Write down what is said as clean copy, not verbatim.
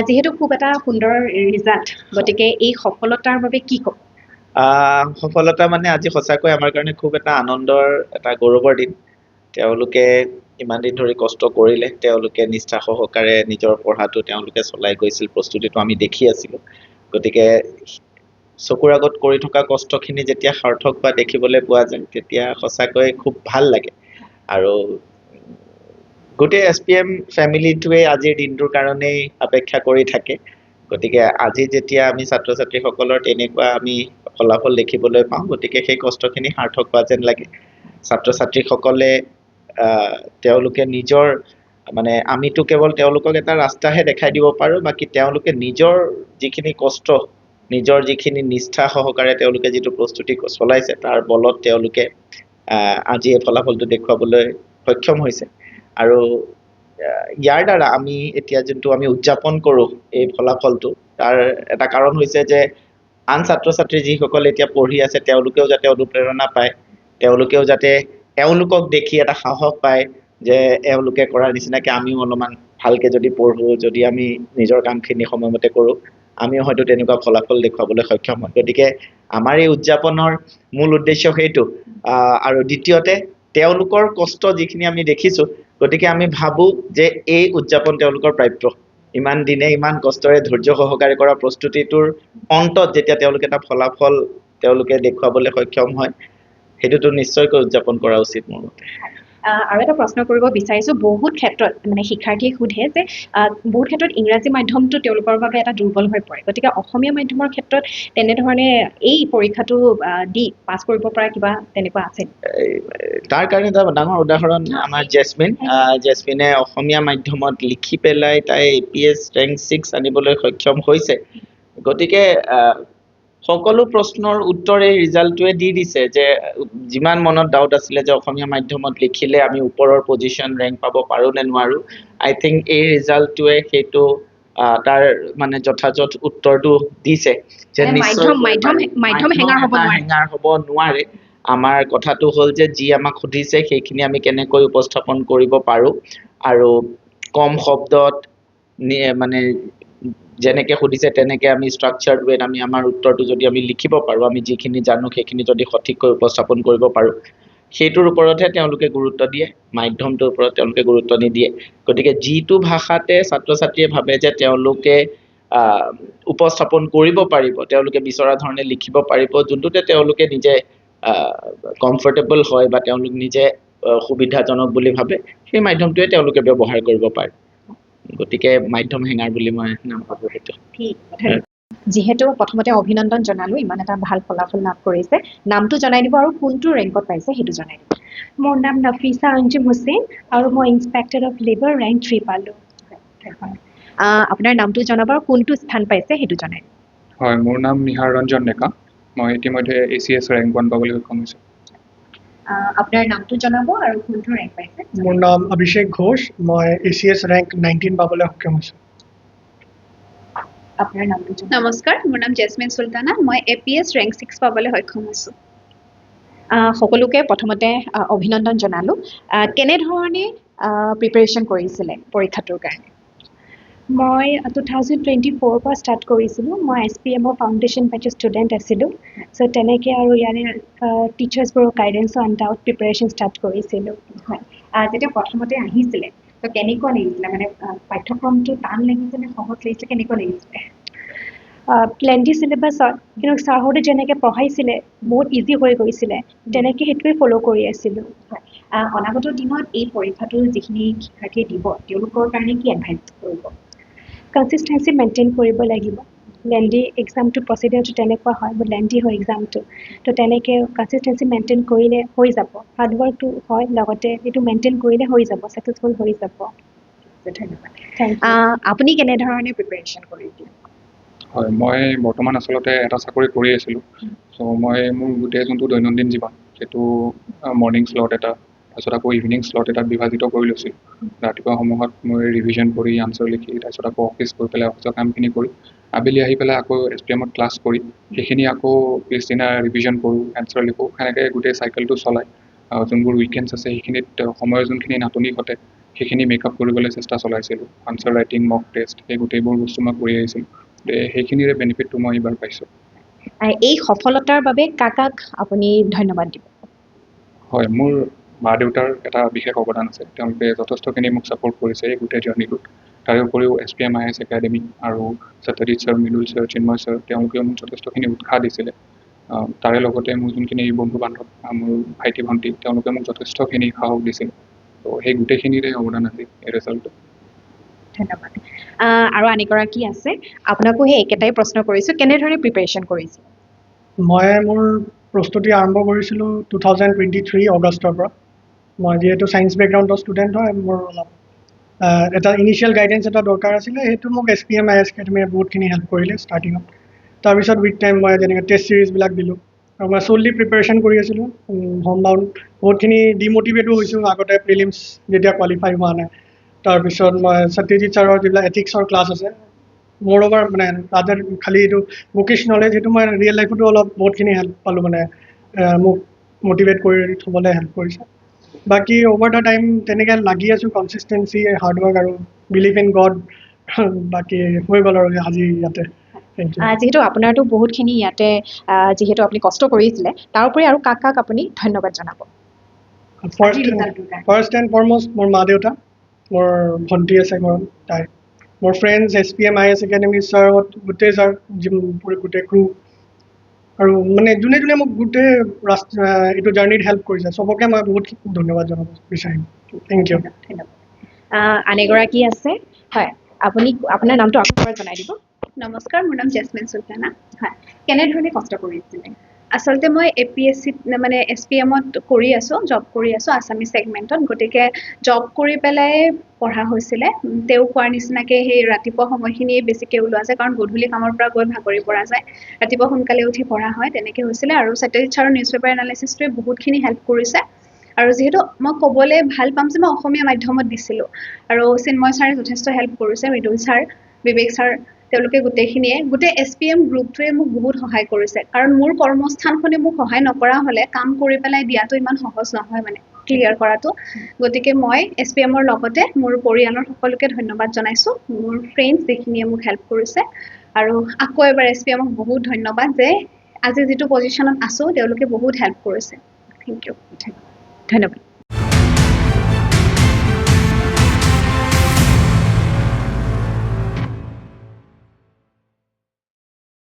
যিহেতু খুব এটা সুন্দৰ ৰিজাল্ট, গতিকে এই সফলতাৰ বাবে কি ক'ব? সফলতা মানে আজি সঁচাকৈ আমাৰ কাৰণে খুব এটা আনন্দৰ এটা গৌৰৱৰ দিন। তেওঁলোকে ইমান দিন ধৰি কষ্ট কৰিলে, তেওঁলোকে নিষ্ঠা সহকাৰে নিজৰ পঢ়াটো তেওঁলোকে চলাই গৈছিল, প্ৰস্তুতিটো আমি দেখি আছিলোঁ। গতিকে চকুৰ আগত কৰি থকা কষ্টখিনি যেতিয়া সাৰ্থক বা দেখিবলৈ পোৱা যায়, তেতিয়া সঁচাকৈ খুব ভাল লাগে। আৰু গোটেই SPM ফেমিলিটোৱে আজিৰ দিনটোৰ কাৰণেই অপেক্ষা কৰি থাকে। গতিকে আজি যেতিয়া আমি ছাত্ৰ ছাত্ৰীসকলৰ তেনেকুৱা আমি ফলাফল দেখিবলৈ পাওঁ, গতিকে সেই কষ্টখিনি সাৰ্থক হোৱা যেন লাগে। ছাত্ৰ ছাত্ৰীসকলে তেওঁলোকে নিজৰ মানে আমিতো কেৱল তেওঁলোকক এটা ৰাস্তাহে দেখাই দিব পাৰোঁ, বাকী তেওঁলোকে নিজৰ যিখিনি কষ্ট, নিজৰ যিখিনি নিষ্ঠা সহকাৰে তেওঁলোকে যিটো প্ৰস্তুতি চলাইছে, তাৰ বলত তেওঁলোকে আজি এই ফলাফলটো দেখুৱাবলৈ সক্ষম হৈছে। আৰু ইয়াৰ দ্বাৰা আমি এতিয়া যোনটো আমি উদযাপন কৰোঁ এই ফলাফলটো, তাৰ এটা কাৰণ হৈছে যে আন ছাত্ৰ ছাত্ৰী যিসকলে এতিয়া পঢ়ি আছে, তেওঁলোকেও যাতে অনুপ্ৰেৰণা পায়, তেওঁলোকেও যাতে এওঁলোকক দেখি এটা সাহস পায় যে এওঁলোকে কৰাৰ নিচিনাকৈ আমিও অলপমান ভালকৈ যদি পঢ়োঁ, যদি আমি নিজৰ কামখিনি সময়মতে কৰোঁ, আমিও হয়তো তেনেকুৱা ফলাফল দেখুৱাবলৈ সক্ষম হয়। গতিকে আমাৰ এই উদযাপনৰ মূল উদ্দেশ্য সেইটো। আৰু দ্বিতীয়তে তেওঁলোকৰ কষ্ট যিখিনি আমি দেখিছোঁ, গতিকে আমি ভাবোঁ যে এই উদযাপন তেওঁলোকৰ প্ৰাপ্য। ইমান দিনে ইমান কষ্টৰে ধৈৰ্য সহকাৰে কৰা প্ৰস্তুতিটোৰ অন্তত যেতিয়া তেওঁলোকে এটা ফলাফল তেওঁলোকে দেখুৱাবলৈ সক্ষম হয়, সেইটোতো নিশ্চয়কৈ উদযাপন কৰা উচিত মোৰ মতে। আৰু এটা প্ৰশ্ন কৰিব বিচাৰিছোঁ, বহুত ক্ষেত্ৰত মানে শিক্ষাৰ্থীয়ে সোধে যে বহুত ক্ষেত্ৰত ইংৰাজী মাধ্যমটো তেওঁলোকৰ বাবে এটা দুৰ্বল হৈ পৰে, গতিকে অসমীয়া মাধ্যমৰ ক্ষেত্ৰত তেনেধৰণে এই পৰীক্ষাটো দি পাছ কৰিব পৰা কিবা তেনেকুৱা আছে? তাৰ কাৰণে এটা ডাঙৰ উদাহৰণ আমাৰ জেচমিনে অসমীয়া মাধ্যমত লিখি পেলাই তাই APS ৰেংক 6 আনিবলৈ সক্ষম হৈছে। গতিকে সকলো প্ৰশ্নৰ উত্তৰ এই ৰিজাল্টটোৱে দি দিছে যে যিমান মনত ডাউট আছিলে যে অসমীয়া মাধ্যমত লিখিলে আমি ওপৰৰ পজিশ্যন ৰেংক পাব পাৰোঁ নে নোৱাৰোঁ, আই থিংক এই ৰিজাল্টটোৱে সেইটো তাৰ মানে যথাযথ উত্তৰটো দিছে যে নিশ্চয় মাধ্যম হেঙাৰ হ'ব নোৱাৰে। আমাৰ কথাটো হ'ল যে যি আমাক সুধিছে সেইখিনি আমি কেনেকৈ উপস্থাপন কৰিব পাৰোঁ, আৰু কম শব্দত মানে যেনেকৈ সুধিছে তেনেকৈ আমি ষ্ট্ৰাকচাৰ্ড ৱেত আমি আমাৰ উত্তৰটো যদি আমি লিখিব পাৰোঁ, আমি যিখিনি জানো সেইখিনি যদি সঠিককৈ উপস্থাপন কৰিব পাৰোঁ, সেইটোৰ ওপৰতহে তেওঁলোকে গুৰুত্ব দিয়ে, মাধ্যমটোৰ ওপৰত তেওঁলোকে গুৰুত্ব নিদিয়ে। গতিকে যিটো ভাষাতে ছাত্ৰ ছাত্ৰীয়ে ভাবে যে তেওঁলোকে উপস্থাপন কৰিব পাৰিব, তেওঁলোকে বিচৰা ধৰণে লিখিব পাৰিব, যোনটোতে তেওঁলোকে নিজে কমফৰ্টেবল হয় বা তেওঁলোক নিজে সুবিধাজনক বুলি ভাবে, সেই মাধ্যমটোৱে তেওঁলোকে ব্যৱহাৰ কৰিব পাৰে। গতিকে মাধ্যম হেঙাৰ বুলি মই নাম ভাবোঁ সেইটো। যিহেতু প্ৰথমতে অভিনন্দন জনালোঁ, ইমান এটা ভাল ফলাফল লাভ কৰিছে, নামটো জনাই দিব আৰু কোনটো ৰেংকত পাইছে সেইটো জনাই দিব। মোৰ নাম নফিছা অঞ্জুম হুছেইন আৰু মই ইন্সপেক্টৰ অফ লেবাৰ ৰেংক 3 পালোঁ। আপোনাৰ নামটো জনাব আৰু কোনটো স্থান পাইছে সেইটো জনাই দিব। হয়, মোৰ নাম নিহাৰ ৰঞ্জন ডেকা, মই ইতিমধ্যে ACS ৰেংক 1 পাবলৈ সক্ষম হৈছোঁ। আপোনাৰ নামটো জনাব আৰু কোনটো ৰেংক পাইছে? মোৰ নাম অভিষেক ঘোষ, মই ACS ৰেংক 19 পাবলৈ সক্ষম হৈছোঁ। আপোনাৰ নামটো জনাব। নমস্কাৰ, মোৰ নাম জেচমিন চুলতানা, মই APS ৰেংক 6 পাবলৈ সক্ষম হৈছোঁ। সকলোকে প্ৰথমতে অভিনন্দন জনালোঁ। কেনেধৰণে প্ৰিপেৰেশ্যন কৰিছিলে পৰীক্ষাটোৰ কাৰণে? মই 2024 পৰা ষ্টাৰ্ট কৰিছিলোঁ। মই SPM ফাউণ্ডেশ্যন বেট্চৰ ষ্টুডেণ্ট আছিলোঁ। চ' তেনেকৈ আৰু ইয়াৰে টিচাৰ্ছবোৰৰ গাইডেঞ্চৰ আণ্ডাৰত প্ৰিপেৰেশ্যন ষ্টাৰ্ট কৰিছিলোঁ। হয়, যেতিয়া প্ৰথমতে আহিছিলে তো কেনেকুৱা লাগিছিলে, মানে পাঠ্যক্ৰমটো টান লাগিছিলে নে সহজ লাগিছিলে, কেনেকুৱা লাগিছিলে? লেণ্ডি চিলেবাছত, কিন্তু ছাৰহঁতে যেনেকৈ পঢ়াইছিলে বহুত ইজি হৈ গৈছিলে, তেনেকৈ সেইটোৱে ফ'ল' কৰি আছিলোঁ। অনাগত দিনত এই পৰীক্ষাটো যিখিনি শিক্ষাৰ্থীয়ে দিব, তেওঁলোকৰ কাৰণে কি এডভাইচ কৰিব? কনচিষ্টেঞ্চি মেইনটেইন কৰিব লাগিব। লেণ্ডি এক্সামটো প্ৰচিডিউৰটো তেনেকুৱা হয়, বহুত লেণ্ডি হয় এক্সামটো, তো তেনেকৈ কনচিষ্টেঞ্চি মেইনটেইন কৰিলে হৈ যাব। হাৰ্ডৱৰ্কটো হয়, লগতে সেইটো মেইনটেইন কৰিলে হৈ যাব, ছাকচেছফুল হৈ যাব। ধন্যবাদ। Thank you. আপুনি কেনেধৰণে প্ৰিপেৰেশ্যন কৰিছিলে? হয়, মই বৰ্তমান আচলতে এটা চাকৰি কৰি আছিলোঁ। চ' মই মোৰ গোটেই যোনটো দৈনন্দিন জীৱন, সেইটো মৰ্ণিং শ্লট এটা, তাৰপিছত আকৌ ইভিনিং শ্লট এটাত বিভাজিত কৰি লৈছিলোঁ। ৰাতিপুৱা সমূহত মই ৰিভিজন কৰি আনচাৰ লিখি, তাৰপিছত আকৌ অফিচ গৈ পেলাই অফিচৰ কামখিনি কৰি, আবেলি আহি পেলাই আকৌ SPMত ক্লাছ কৰি, সেইখিনি আকৌ পিছদিনা ৰিভিজন কৰোঁ, এনচাৰ লিখোঁ, সেনেকৈ গোটেই চাইকেলটো চলাই যোনবোৰ উইকেণ্ডছ আছে সেইখিনিত সময়ৰ যোনখিনি নাটনি ঘটে সেইখিনি মেকআপ কৰিবলৈ চেষ্টা চলাইছিলোঁ। আনচাৰ ৰাইটিং, মক টেষ্ট, সেই গোটেইবোৰ বস্তু মই কৰি আহিছিলোঁ। সেইখিনিৰে বেনিফিটটো মই এইবাৰ পাইছোঁ। এই সফলতাৰ বাবে কাক আপুনি ধন্যবাদ দিব? হয়, মোৰ মা দেউতাৰ এটা বিশেষ অৱদান আছে। তেওঁলোকে যথেষ্টখিনি মোক ছাপোৰ্ট কৰিছে এই গোটেই জাৰ্ণিটোত। তাৰে উপৰিও SPM IAS একাডেমি আৰু Satyajit sir, Mridul sir, Chinmoy sir, তেওঁলোকেও মোক যথেষ্টখিনি উৎসাহ দিছিলে। তাৰে লগতে মোৰ যোনখিনি বন্ধু বান্ধৱ, মোৰ ভাইটি ভণ্টি, তেওঁলোকে মোক যথেষ্টখিনি সাহস দিছিল। তো সেই গোটেইখিনিৰে অৱদান আছে এই ৰিজাল্টটো। ধন্যবাদ। আৰু আন এগৰাকী আছে, আপোনাকো সেই একেটাই প্ৰশ্ন কৰিছোঁ, কেনেধৰণে প্ৰিপেৰেশ্যন কৰিছিল? মই মোৰ প্ৰস্তুতি আৰম্ভ কৰিছিলোঁ 2023 অগষ্টৰ পৰা। মই যিহেতু ছায়েন্স বেকগ্ৰাউণ্ডৰ ষ্টুডেণ্ট হয়, মোৰ অলপ এটা ইনিচিয়েল গাইডেঞ্চ এটা দৰকাৰ আছিলে। সেইটো মোক SPM IAS একাডেমীয়ে বহুতখিনি হেল্প কৰিলে ষ্টাৰ্টিঙত। তাৰপিছত উইথ টাইম মই যেনেকৈ টেষ্ট ছিৰিজবিলাক দিলোঁ আৰু মই চ'ললি প্ৰিপেৰেশ্যন কৰি আছিলোঁ। হোম বাউণ্ড বহুতখিনি ডিম'টিভেটো হৈছোঁ আগতে প্ৰিলিমছ যেতিয়া কোৱালিফাই হোৱা নাই। তাৰপিছত মই সত্যজিৎ ছাৰৰ যিবিলাক এথিক্সৰ ক্লাছ আছে, মোৰ অভাৰ মানে তাতে খালি এইটো বুকিছ নলেজ, সেইটো মই ৰিয়েল লাইফতো অলপ বহুতখিনি হেল্প পালোঁ, মানে মোক মটিভেট কৰি থ'বলৈ হেল্প কৰিছে। বাকী অভাৰ দ্য টাইম তেনেকৈ লাগি আছোঁ, কনচিষ্টেঞ্চি, হাৰ্ডৱৰ্ক আৰু বিলিভ ইন গড। বাকী হৈ গ'ল আৰু আজি ইয়াতে। Thank you. যিহেতু আপোনাৰতো বহুতখিনি ইয়াতে যিহেতু আপুনি কষ্ট কৰিছিলে, তাৰ উপৰি আৰু কাক আপুনি ধন্যবাদ জনাব? ফাৰ্ষ্ট এণ্ড ফৰমষ্ট মোৰ মা দেউতা, মোৰ ভণ্টি আছে ঘৰত, তাই, মোৰ ফ্ৰেণ্ডছ, SPM IAS একাডেমি ছাৰহঁত, গোটেই ছাৰ, গোটেই ক্ৰু, আৰু মানে যোনে যোনে মোক গোটেই এইটো জাৰ্ণিত হেল্প কৰিছে, চবকে মই বহুত ধন্যবাদ জনাব বিচাৰিম। Thank you. ধন্যবাদ। আন এগৰাকী আছে, হয়, আপুনি আপোনাৰ নামটো আকৌ এবাৰ জনাই দিব। নমস্কাৰ, মোৰ নাম জেছমিন চুলতানা। হয়, কেনেধৰণে কষ্ট কৰিছিলে? আচলতে মই APSC মানে SPMত কৰি আছোঁ, জব কৰি আছোঁ আছামিজ ছেগমেণ্টত। গতিকে জব কৰি পেলাই পঢ়া হৈছিলে। তেওঁ কোৱাৰ নিচিনাকৈ সেই ৰাতিপুৱা সময়খিনিয়ে বেছিকৈ ওলোৱা যায়, কাৰণ গধূলি কামৰ পৰা গৈ ভাগৰি পৰা যায়। ৰাতিপুৱা সোনকালে উঠি পঢ়া হয়, তেনেকৈ হৈছিলে। আৰু সত্যজিৎ ছাৰৰ নিউজ পেপাৰ এনালাইচিছটোৱে বহুতখিনি হেল্প কৰিছে। আৰু যিহেতু মই ক'বলৈ ভাল পাম যে মই অসমীয়া মাধ্যমত দিছিলোঁ, আৰু চিন্ময় ছাৰে যথেষ্ট হেল্প কৰিছে, মৃদুল ছাৰ, বিবেক ছাৰ, তেওঁলোকে গোটেইখিনিয়ে, গোটেই SPM গ্ৰুপটোৱে মোক বহুত সহায় কৰিছে। কাৰণ মোৰ কৰ্মস্থানখনে মোক সহায় নকৰা হ'লে কাম কৰি পেলাই দিয়াটো ইমান সহজ নহয়, মানে ক্লিয়াৰ কৰাটো। গতিকে মই SPMৰ লগতে মোৰ পৰিয়ালৰ সকলোকে ধন্যবাদ জনাইছোঁ, মোৰ ফ্ৰেণ্ডছ যিখিনিয়ে মোক হেল্প কৰিছে। আৰু আকৌ এবাৰ SPMক বহুত ধন্যবাদ যে আজি যিটো পজিশ্যনত আছোঁ, তেওঁলোকে বহুত হেল্প কৰিছে। Thank you. ধন্যবাদ।